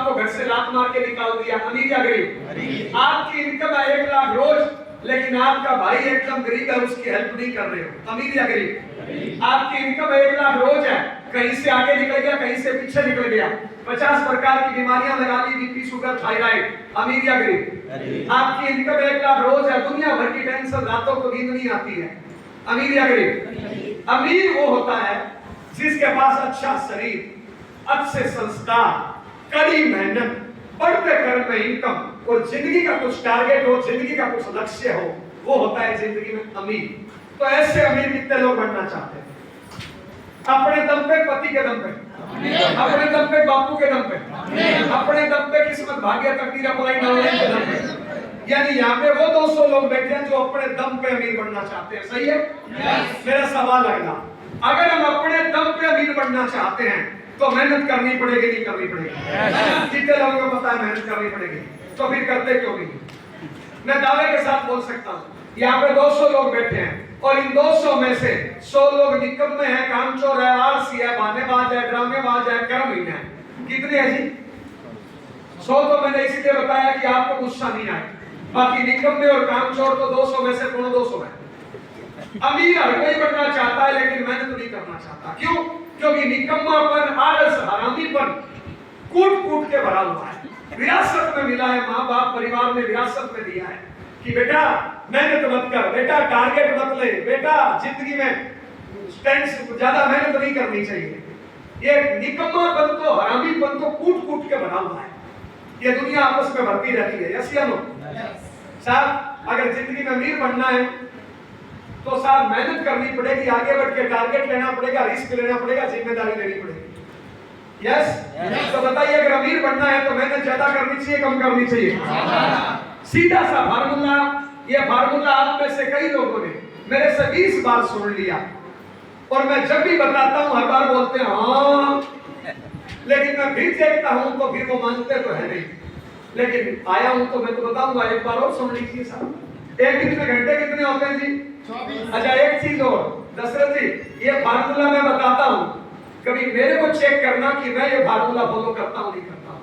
आपको घर से लात मार के निकाल दिया, अमीर या गरीब? आपकी इनकम है 1 लाख रोज, लेकिन आपका भाई एकदम गरीब है, उसकी हेल्प नहीं कर रहे हो, अमीर या गरीब? आपकी इनकम 1 लाख रोज है, कहीं से आगे निकल गया, कहीं से पीछे निकल गया, 50 प्रकार की बीमारियां लगा ली, बीपी, शुगर, थायराइड, अमीर या गरीब? आपकी इनकम 1 लाख रोज है, दुनिया भर की टेंशन, रातों को नींद नहीं आती है, अमीर या गरीब? अमीर वो होता है जिसके पास अच्छा शरीर, अच्छे संस्कार, कड़ी मेहनत, बढ़ते कर्म में इनकम और जिंदगी का कुछ टारगेट हो, जिंदगी का कुछ लक्ष्य हो, वो होता है जिंदगी में अमीर। तो ऐसे अमीर कितने लोग बनना चाहते हैं? अपने दम पे, पति के दम पे, अपने दम पे, बापू के दम पे, अपने दम पे, किस्मत, भाग्य, तकदीर, अपलाइन ऑनलाइन के दम पे। यानी यहाँ पे वो 200 लोग बैठे हैं जो अपने दम पे अमीर बनना चाहते हैं। सही है? मेरा सवाल अगला, अगर हम अपने दम पे अमीर बनना चाहते हैं तो मेहनत करनी पड़ेगी, नहीं करनी पड़ेगी? कितने लोगों को पता है मेहनत करनी पड़ेगी? तो फिर करते क्यों नहीं? मैं दावे के साथ बोल सकता हूँ, यहाँ पे 200 लोग बैठे हैं और इन 200 में से 100 लोग निकम्मे हैं, कामचोर है, आलसी है, बहानेबाज है, ड्रामेबाज है, कर्महीन है। कितने हैं जी? 100 तो मैंने इसलिए बताया कि आपको गुस्सा नहीं आए, बाकी निकम्मे और कामचोर तो 200 में से 200 है। अमीर हर कोई बनना चाहता है लेकिन मेहनत नहीं करना चाहता। क्यों? क्योंकि निकम्मापन, आलस, हरामीपन कूट कूट के भरा हुआ है। विरासत में मिला है, माँ बाप परिवार ने विरासत में दिया है कि बेटा मेहनत मत कर, बेटा टारगेट मत ले, बेटा जिंदगी में ज्यादा मेहनत नहीं करनी चाहिए। ये निकम्मापन तो, हरामीपन तो कूट कूट के भरा हुआ है। ये दुनिया आपस में भरती रहती है। यस या नो? साहब अगर जिंदगी में अमीर बनना है तो साहब मेहनत करनी पड़ेगी, आगे बढ़ के टारगेट लेना पड़ेगा, रिस्क लेना पड़ेगा, जिम्मेदारी लेनी पड़ेगी। यस? तो बताइए अगर अमीर बनना है तो मेहनत ज्यादा करनी चाहिए, कम करनी चाहिए? सीधा सा फार्मूला, ये फार्मूला आप में से कई लोगों ने मेरे से 20 बार सुन लिया और मैं जब भी बताता हूं हर बार बोलते हैं हाँ, लेकिन मैं फिर देखता हूं तो फिर वो मानते तो है नहीं। लेकिन आया हूं तो मैं तो बताऊंगा, एक बार और सुन लीजिए साहब। एक दिन में घंटे कितने होते हैं जी? 24। अच्छा एक चीज और दशरथ जी, ये फार्मूला मैं बताता हूं, कभी मेरे को चेक करना कि मैं ये फार्मूला फॉलो करता हूं नहीं करता हूं।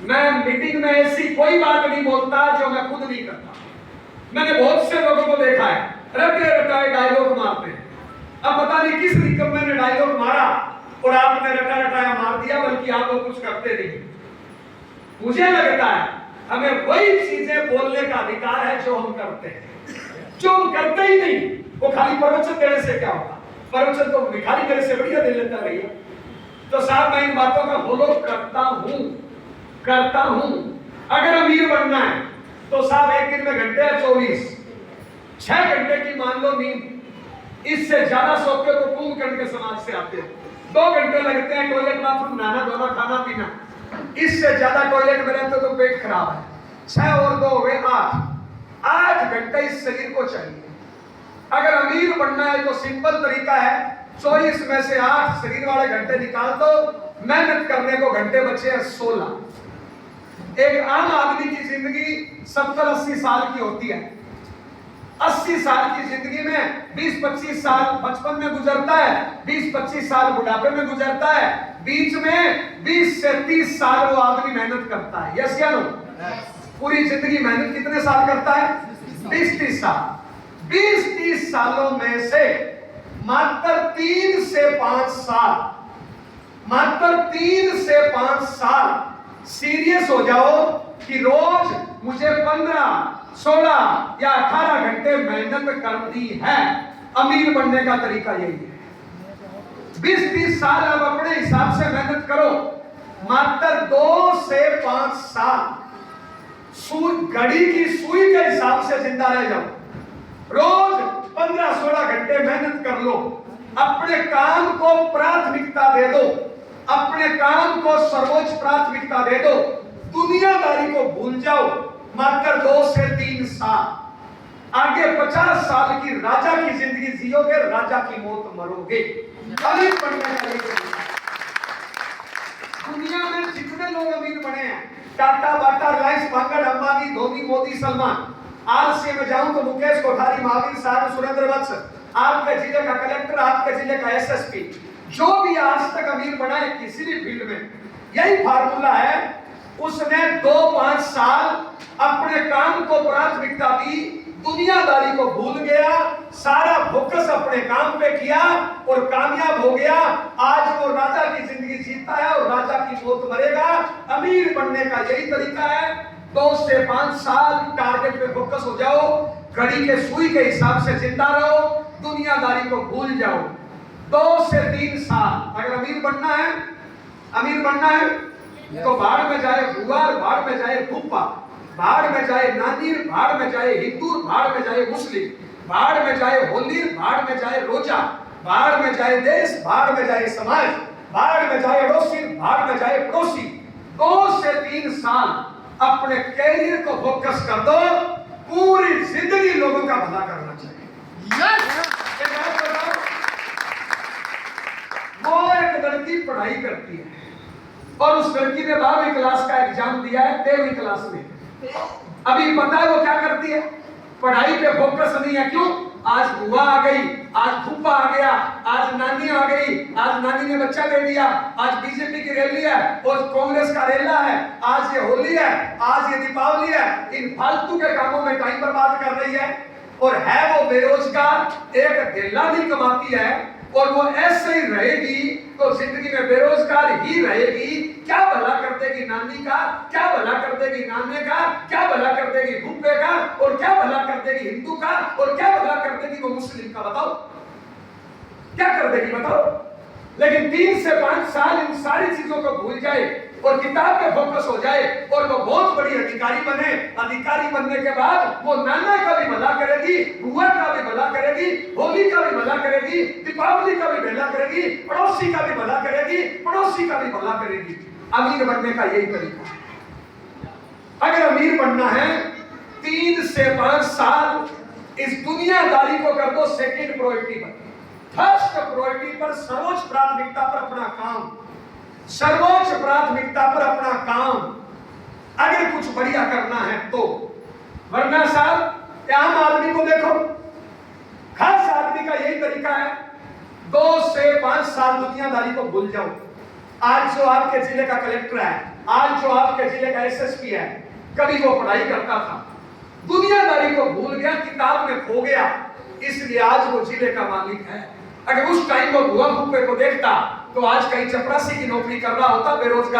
मैं मीटिंग में ऐसी कोई बात नहीं बोलता जो मैं खुद नहीं करता। मैंने बहुत से लोगों को देखा है रटे रटाए डायलॉग मारते हैं। अब पता नहीं किस निकम्मे ने डायलॉग मारा और आपने रटा रटाया मार दिया, बल्कि आप लोग कुछ करते नहीं। मुझे लगता है हमें वही चीजें बोलने का अधिकार है जो हम करते हैं। जो हम करते ही नहीं, वो खाली प्रवचन देने से क्या होगा? प्रवचन तो भिखारी मेरे से बढ़िया दे लेता भैया। तो साहब मैं इन बातों का फॉलो करता हूं। अगर अमीर बनना है तो साहब एक दिन में घंटे है 24, 6 घंटे की मान लो नींद, इससे ज्यादा सोते हो तो कुंभकर्ण के समाज से आते हो। 2 घंटे लगते हैं टॉयलेट बाथरूम, नहाना धोना, खाना पीना, इससे ज्यादा टॉयलेट में रहते तो पेट खराब है। 6 और 2 हुए 8 घंटे इस शरीर को चाहिए। अगर अमीर बनना है तो सिंपल तरीका है, 24 में से 8 शरीर वाले घंटे निकाल दो, मेहनत करने को घंटे बचे हैं 16। एक आम आदमी की जिंदगी 70-80 साल की होती है। 80 साल की जिंदगी में 20-25 साल बचपन में गुजरता है, 20-25 साल बुढ़ापे में गुजरता है, बीच में 20 से 30 साल वो आदमी मेहनत करता है। यस या नो? पूरी जिंदगी मेहनत कितने साल करता है? 20-30 साल। 20-30 सालों में से मात्र 3 से 5 साल सीरियस हो जाओ कि रोज मुझे 15, 16 या 18 घंटे मेहनत करनी है। अमीर बनने का तरीका यही है। 20-30 साल आप अपने हिसाब से मेहनत करो, मात्र 2 से 5 साल घड़ी की सुई के हिसाब से जिंदा रह जाओ। रोज 15-16 घंटे मेहनत कर लो, अपने काम को प्राथमिकता दे दो, अपने काम को सर्वोच्च प्राथमिकता दे दो, दुनियादारी को भूल जाओ। मात्र 2 से 3 साल आगे 50 साल की राजा की जिंदगी जियोगे, राजा की मौत मरोगे। अमीर बनने का दुनिया में जितने लोग अमीर बने हैं, टाटा, बाटा, रिलायंस, भांगड़, अंबानी, धोनी, मोदी, सलमान, आज से मैं जाऊं तो मुकेश कोठारी, महावीर साहब, सुरेंद्र वत्स, आपके जिले का कलेक्टर, आपके जिले का एसएसपी, जो भी आज तक अमीर बना है किसी भी फील्ड में, यही फार्मूला है 5 साल अपने काम को प्राथमिकता दी, दुनियादारी को भूल गया, सारा फोकस अपने काम पे किया और कामयाब हो गया। आज वो राजा की जिंदगी जीता है और राजा की मौत मरेगा। अमीर बनने का यही तरीका है, 2 से 5 साल टारगेट पे फोकस हो जाओ, घड़ी के सुई के हिसाब से जिंदा रहो, दुनियादारी को भूल जाओ। 2 से 3 साल अगर अमीर बनना है तो भाड़ में जाए बुआ, भाड़ में जाए फूफा, भाड़ में जाए नानी, भाड़ में जाए हिंदू, भाड़ में जाए मुस्लिम, भाड़ में जाए होली, भाड़ में जाए रोजा, भाड़ में जाए देश, भाड़ में जाए समाज, भाड़ में जाए अड़ोसी, भाड़ में जाए पड़ोसी। 2 से 3 साल अपने कैरियर को फोकस कर दो, पूरी जिंदगी लोगों का भला करना चाहिए। वो एक लड़की पढ़ाई करती है और उस लड़की ने 12वीं क्लास का एग्जाम दिया है 13वीं क्लास में। अभी पता है वो क्या करती है? पढ़ाई पे फोकस नहीं है। क्यों? आज बुआ आ गई, आज फूफा आ गया, आज नानी आ गई, आज नानी ने बच्चा दे दिया, आज बीजेपी की रैली है और कांग्रेस का रेला है, आज ये होली है, आज ये दीपावली है। इन फालतू के कामों में टाइम बर्बाद कर रही है और है वो बेरोजगार, एक ढेला नहीं कमाती है और वो ऐसे ही रहेगी तो जिंदगी में बेरोजगार ही रहेगी। क्या भला कर देगी नानी का, क्या भला कर देगी नाने का, क्या भला कर देगी फूफे का, और क्या भला कर देगी हिंदू का, और क्या भला कर देगी वो मुस्लिम का? बताओ क्या कर देगी, बताओ। लेकिन 3 से 5 साल इन सारी चीजों को भूल जाए और किताब पे फोकस हो जाए और वो बहुत बड़ी अधिकारी बने। अधिकारी बनने के बाद वो नाना का भी भला करेगी, बुआ का भी भला करेगी, होली का भी भला करेगी, दीपावली का भी भला करेगी, पड़ोसी का भी भला करेगी, पड़ोसी का भी भला करेगी। अमीर बनने का यही तरीका है। अगर अमीर बनना है 3 से 5 साल इस दुनियादारी को कर दो सेकंड प्रायोरिटी पर। फर्स्ट प्रायोरिटी पर, सर्वोच्च प्राथमिकता पर अपना काम, सर्वोच्च प्राथमिकता पर अपना काम। अगर कुछ बढ़िया करना है तो, वरना साहब आम आदमी को देखो, खास आदमी का यही तरीका है, 2 से 5 साल दुनियादारी को भूल जाओ। आज जो आपके जिले का कलेक्टर है, आज जो आपके जिले का एसएसपी है, कभी वो पढ़ाई करता था, दुनियादारी को भूल गया, किताब में खो गया, इसलिए आज वो जिले का मालिक है। अगर उस टाइम वो बुआ फूफे को देखता तो आज कहीं चपरासी की नौकरी कर रहा होता, बेरोजगार